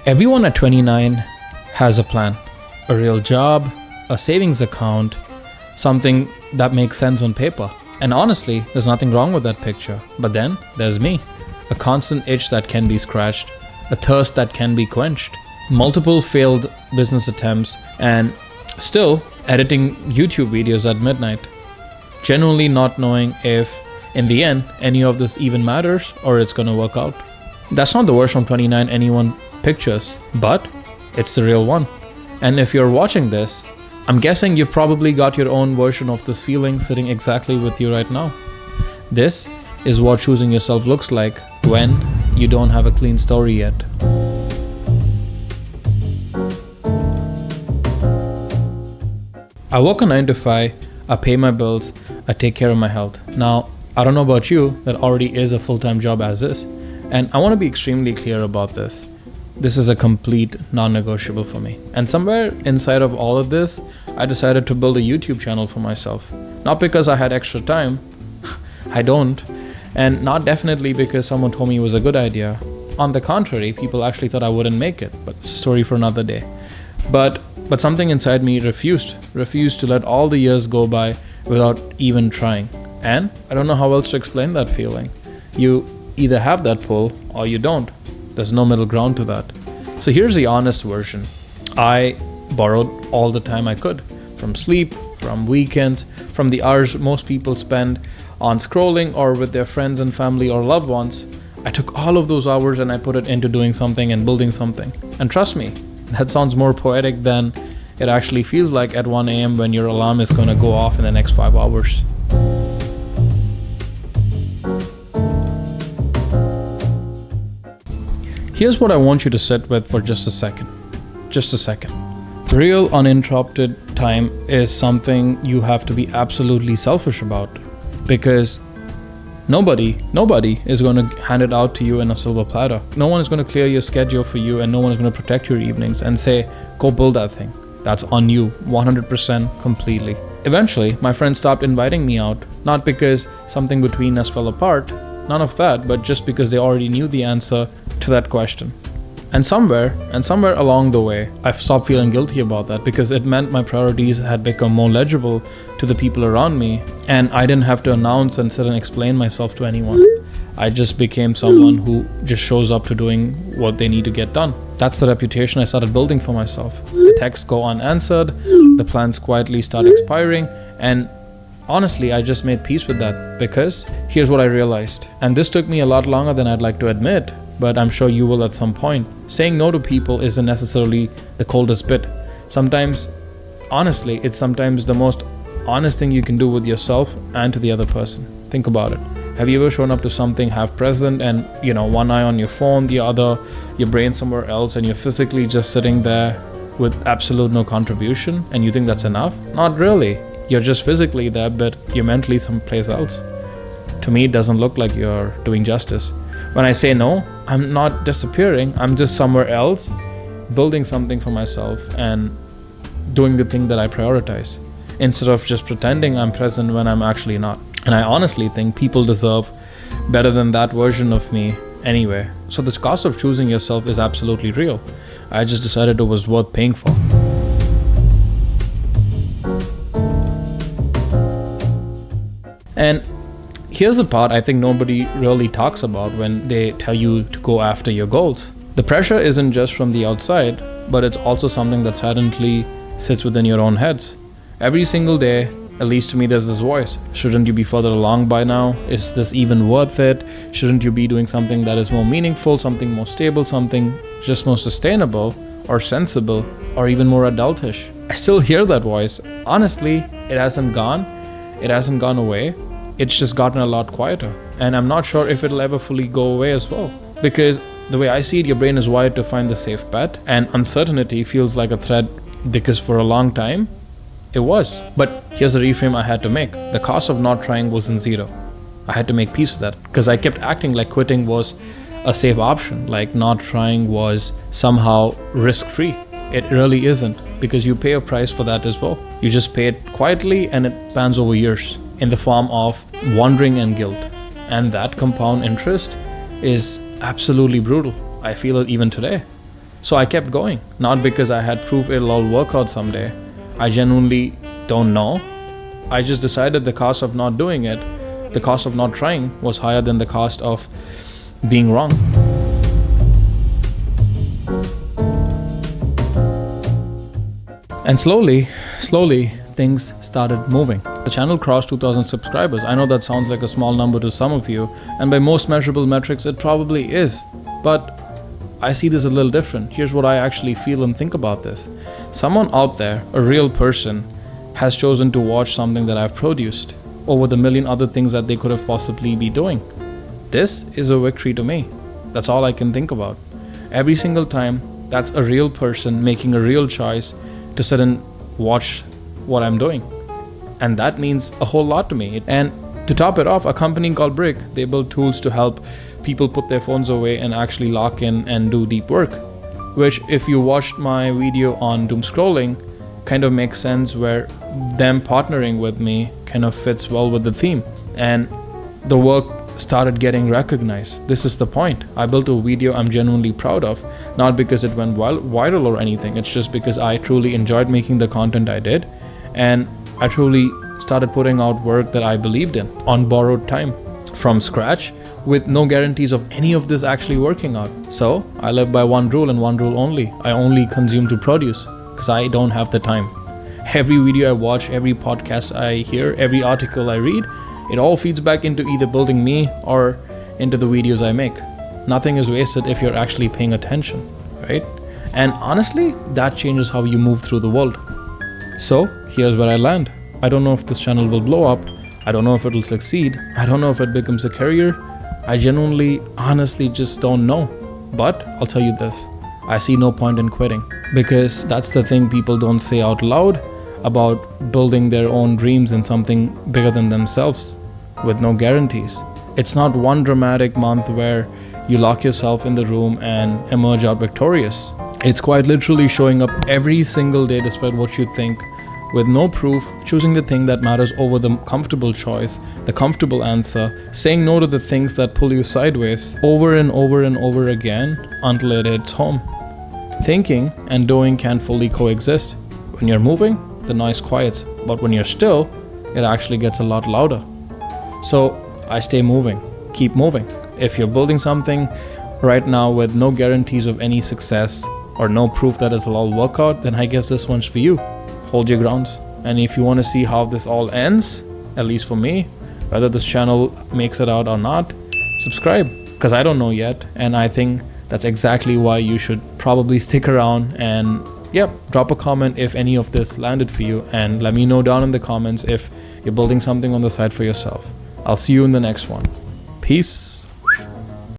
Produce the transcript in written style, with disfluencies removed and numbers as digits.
Everyone at 29 has a plan, a real job, a savings account, something that makes sense on paper. And honestly, there's nothing wrong with that picture. But then there's me, a constant itch that can be scratched, a thirst that can be quenched, multiple failed business attempts, and still editing YouTube videos at midnight, genuinely not knowing if in the end any of this even matters or it's gonna work out. That's not the version of 29 anyone pictures, but it's the real one. And if you're watching this, I'm guessing you've probably got your own version of this feeling sitting exactly with you right now. This is what choosing yourself looks like when you don't have a clean story yet. I work a 9 to 5, I pay my bills, I take care of my health. Now, I don't know about you, that already is a full-time job as is. And I want to be extremely clear about this. This is a complete non-negotiable for me. And somewhere inside of all of this, I decided to build a YouTube channel for myself. Not because I had extra time, I don't. And not definitely because someone told me it was a good idea. On the contrary, people actually thought I wouldn't make it, but it's a story for another day. But something inside me refused to let all the years go by without even trying. And I don't know how else to explain that feeling. You either have that pull or you don't. There's no middle ground to that. So here's the honest version. I borrowed all the time I could, from sleep, from weekends, from the hours most people spend on scrolling or with their friends and family or loved ones. I took all of those hours and I put it into doing something and building something. And trust me, that sounds more poetic than it actually feels like at 1 a.m. when your alarm is going to go off in the next 5 hours. Here's what I want you to sit with for just a second. Just a second. Real uninterrupted time is something you have to be absolutely selfish about, because nobody is going to hand it out to you in a silver platter. No one is going to clear your schedule for you, and no one is going to protect your evenings and say, go build that thing. That's on you, 100% completely. Eventually, my friends stopped inviting me out, not because something between us fell apart, none of that, but just because they already knew the answer to that question. And somewhere along the way, I've stopped feeling guilty about that, because it meant my priorities had become more legible to the people around me, and I didn't have to announce and sit and explain myself to anyone. I just became someone who just shows up to doing what they need to get done. That's the reputation I started building for myself. The texts go unanswered, the plans quietly start expiring, and honestly, I just made peace with that, because here's what I realized. And this took me a lot longer than I'd like to admit, but I'm sure you will at some point. Saying no to people isn't necessarily the coldest bit. Sometimes, honestly, it's sometimes the most honest thing you can do with yourself and to the other person. Think about it. Have you ever shown up to something half present and, one eye on your phone, the other, your brain somewhere else, and you're physically just sitting there with absolute no contribution, and you think that's enough? Not really. You're just physically there, but you're mentally someplace else. To me, it doesn't look like you're doing justice. When I say no, I'm not disappearing. I'm just somewhere else, building something for myself and doing the thing that I prioritize, instead of just pretending I'm present when I'm actually not. And I honestly think people deserve better than that version of me anyway. So the cost of choosing yourself is absolutely real. I just decided it was worth paying for. And here's the part I think nobody really talks about when they tell you to go after your goals. The pressure isn't just from the outside, but it's also something that silently sits within your own heads. Every single day, at least to me, there's this voice. Shouldn't you be further along by now? Is this even worth it? Shouldn't you be doing something that is more meaningful, something more stable, something just more sustainable or sensible or even more adultish? I still hear that voice. Honestly, it hasn't gone away. It's just gotten a lot quieter. And I'm not sure if it'll ever fully go away as well. Because the way I see it, your brain is wired to find the safe bet, and uncertainty feels like a threat, because for a long time, it was. But here's the reframe I had to make. The cost of not trying wasn't zero. I had to make peace with that, because I kept acting like quitting was a safe option, like not trying was somehow risk-free. It really isn't, because you pay a price for that as well. You just pay it quietly, and it spans over years in the form of wandering and guilt. And that compound interest is absolutely brutal. I feel it even today. So I kept going, not because I had proof it'll all work out someday. I genuinely don't know. I just decided the cost of not doing it, the cost of not trying, was higher than the cost of being wrong. And slowly, things started moving. The channel crossed 2,000 subscribers. I know that sounds like a small number to some of you, and by most measurable metrics, it probably is. But I see this a little different. Here's what I actually feel and think about this. Someone out there, a real person, has chosen to watch something that I've produced over the million other things that they could have possibly be doing. This is a victory to me. That's all I can think about. Every single time, that's a real person making a real choice to sit and watch what I'm doing. And that means a whole lot to me. And to top it off, a company called Brick, they build tools to help people put their phones away and actually lock in and do deep work. Which, if you watched my video on doomscrolling, kind of makes sense, where them partnering with me kind of fits well with the theme. And the work started getting recognized. This is the point. I built a video I'm genuinely proud of, not because it went viral or anything. It's just because I truly enjoyed making the content I did, and I truly started putting out work that I believed in on borrowed time from scratch, with no guarantees of any of this actually working out. So I live by one rule and one rule only. I only consume to produce, because I don't have the time. Every video I watch, every podcast I hear, every article I read, it all feeds back into either building me or into the videos I make. Nothing is wasted if you're actually paying attention, right? And honestly, that changes how you move through the world. So here's where I land. I don't know if this channel will blow up. I don't know if it'll succeed. I don't know if it becomes a career. I genuinely, honestly just don't know. But I'll tell you this, I see no point in quitting, because that's the thing people don't say out loud about building their own dreams in something bigger than themselves with no guarantees. It's not one dramatic month where you lock yourself in the room and emerge out victorious. It's quite literally showing up every single day despite what you think, with no proof, choosing the thing that matters over the comfortable choice, the comfortable answer, saying no to the things that pull you sideways over and over and over again until it hits home. Thinking and doing can fully coexist. When you're moving, the noise quiets, but when you're still, it actually gets a lot louder. So I stay moving, keep moving. If you're building something right now with no guarantees of any success or no proof that it'll all work out, then I guess this one's for you. Hold your grounds. And if you want to see how this all ends, at least for me, whether this channel makes it out or not, subscribe, because I don't know yet. And I think that's exactly why you should probably stick around and drop a comment if any of this landed for you, and let me know down in the comments if you're building something on the side for yourself. I'll see you in the next one. Peace.